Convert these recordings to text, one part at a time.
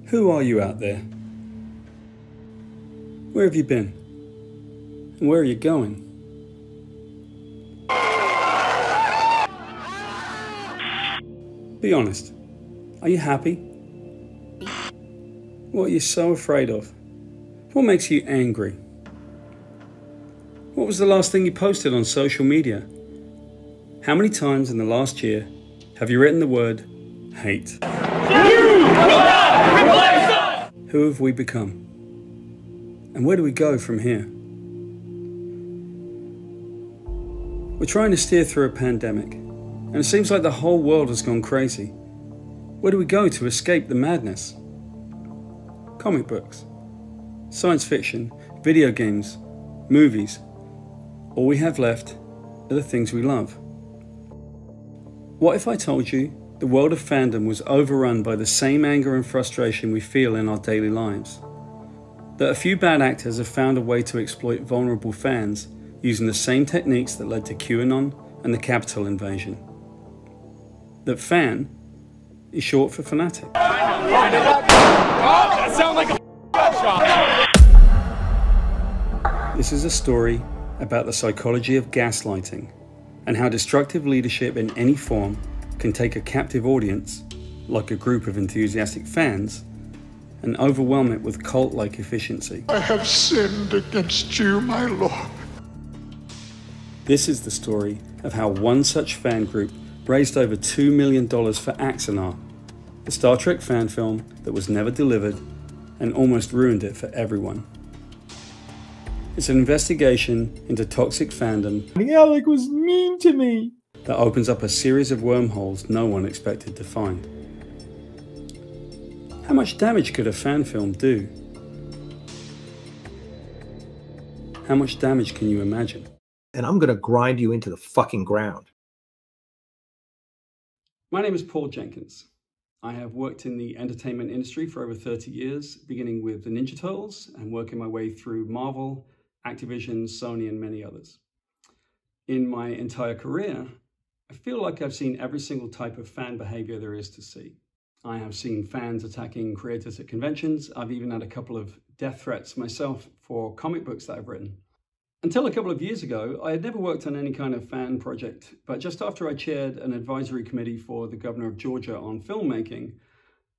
Who are you out there? Where have you been? And where are you going? Be honest. Are you happy? What are you so afraid of? What makes you angry? What was the last thing you posted on social media? How many times in the last year have you written the word hate? Who have we become? And where do we go from here? We're trying to steer through a pandemic, and it seems like the whole world has gone crazy. Where do we go to escape the madness? Comic books, science fiction, video games, movies. All we have left are the things we love. What if I told you the world of fandom was overrun by the same anger and frustration we feel in our daily lives? That a few bad actors have found a way to exploit vulnerable fans using the same techniques that led to QAnon and the Capitol invasion? That fan is short for fanatic. That sounds like a shot. This is a story about the psychology of gaslighting and how destructive leadership in any form can take a captive audience, like a group of enthusiastic fans, and overwhelm it with cult-like efficiency. I have sinned against you, my Lord. This is the story of how one such fan group raised over $2 million for Axanar, the Star Trek fan film that was never delivered and almost ruined it for everyone. It's an investigation into toxic fandom. Alec was mean to me. That opens up a series of wormholes no one expected to find. How much damage could a fan film do? How much damage can you imagine? And I'm gonna grind you into the fucking ground. My name is Paul Jenkins. I have worked in the entertainment industry for over 30 years, beginning with the Ninja Turtles and working my way through Marvel, Activision, Sony, and many others. In my entire career, I feel like I've seen every single type of fan behavior there is to see. I have seen fans attacking creators at conventions. I've even had a couple of death threats myself for comic books that I've written. Until a couple of years ago, I had never worked on any kind of fan project, but just after I chaired an advisory committee for the governor of Georgia on filmmaking,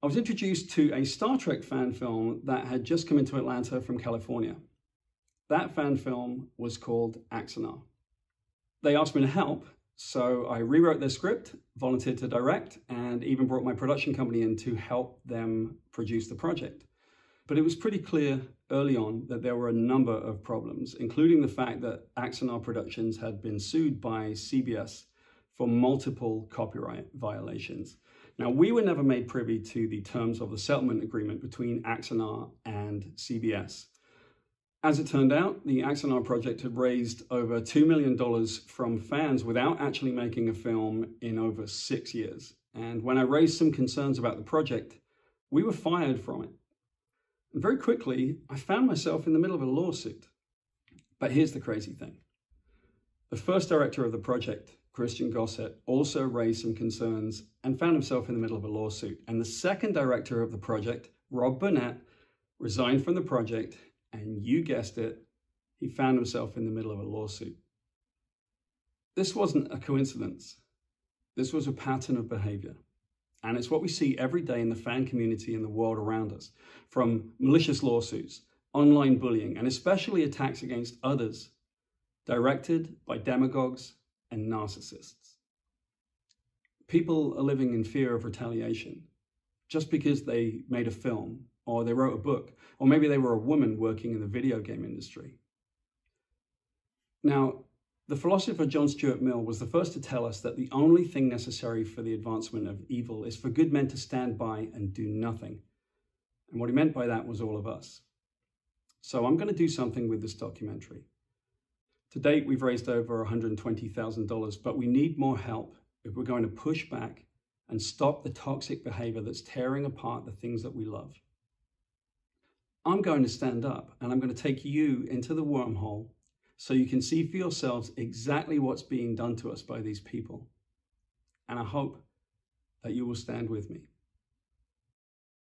I was introduced to a Star Trek fan film that had just come into Atlanta from California. That fan film was called Axanar. They asked me to help, so I rewrote their script, volunteered to direct, and even brought my production company in to help them produce the project. But it was pretty clear early on that there were a number of problems, including the fact that Axanar Productions had been sued by CBS for multiple copyright violations. Now, we were never made privy to the terms of the settlement agreement between Axanar and CBS. As it turned out, the Axanar project had raised over $2 million from fans without actually making a film in over 6 years. And when I raised some concerns about the project, we were fired from it. And very quickly, I found myself in the middle of a lawsuit. But here's the crazy thing. The first director of the project, Christian Gossett, also raised some concerns and found himself in the middle of a lawsuit. And the second director of the project, Rob Burnett, resigned from the project, and you guessed it, he found himself in the middle of a lawsuit. This wasn't a coincidence. This was a pattern of behavior. And it's what we see every day in the fan community in the world around us, from malicious lawsuits, online bullying, and especially attacks against others, directed by demagogues and narcissists. People are living in fear of retaliation just because they made a film, or they wrote a book, or maybe they were a woman working in the video game industry. Now, the philosopher John Stuart Mill was the first to tell us that the only thing necessary for the advancement of evil is for good men to stand by and do nothing. And what he meant by that was all of us. So I'm going to do something with this documentary. To date, we've raised over $120,000, but we need more help if we're going to push back and stop the toxic behavior that's tearing apart the things that we love. I'm going to stand up and I'm going to take you into the wormhole so you can see for yourselves exactly what's being done to us by these people. And I hope that you will stand with me.